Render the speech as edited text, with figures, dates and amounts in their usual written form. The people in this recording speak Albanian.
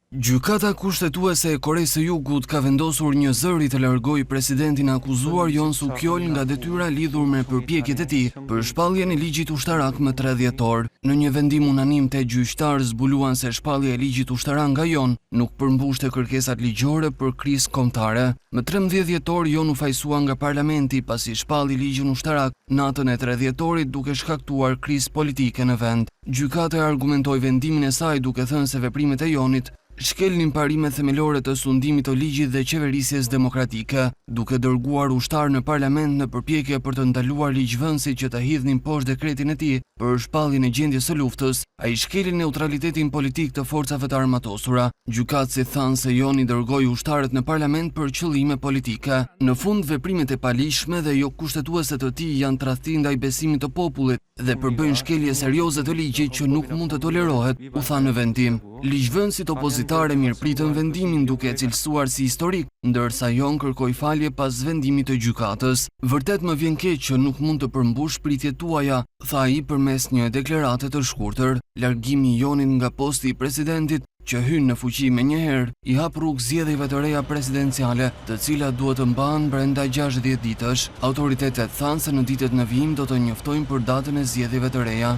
Gjykata kushtetuese e Koresë së Jugut ka vendosur një zëri të largojë presidentin akuzuar Yoon Suk-yeol nga detyra lidhur me përpjekjet e tij për shpalljen e ligjit ushtarak më 3 dhjetor. Në një vendim unanim të gjyqtarë zbuluan se shpallja e ligjit ushtarak nga Yoon nuk përmbushte kërkesat ligjore për krizë kombëtare. Më 13 dhjetor Yoon u fajsua nga parlamenti pasi shpalli ligjin ushtarak natën e 3 dhjetorit duke shkaktuar krizë politike në vend. Gjykata argumentoi vendimin e saj duke thënë se veprimet e Yoonit shkelnin parimet themelore të sundimit të ligjit dhe qeverisjes demokratike, duke dërguar ushtar në parlament në përpjekje për të ndaluar ligjvënësit që të hidhnin poshtë dekretin e tij për shpalljen e gjendjes së luftës. Ai shkeli neutralitetin politik të forcave të armatosura. Gjykatësi thanë se Yoon i dërgoi ushtarët në parlament për qëllime politike. Në fund, veprimet e palishme dhe jo kushtetuese të tij janë tradhti ndaj besimit të popullit dhe përbëjnë shkelje serioze të ligjit që nuk mund të tolerohet, u tha në vendim. Ligjvënësit opozitare mirëpritën vendimin duke e cilësuar si historik, ndërsa Yoon kërkoi falje pas vendimit të gjykatës. Vërtet më vjen keq që nuk mund të përmbush pritjet tuaja, tha ai përmes një deklarate të shkurtër. Largimi i Yoonit nga posti i presidentit, që hyn në fuqi me njëherë, i hap rrugë zgjedhjeve të reja presidenciale, të cilat duhet të mbahen brenda 60 ditësh. Autoritetet thanë se në ditët në vijim do të njoftojnë për datën e zgjedhjeve të reja.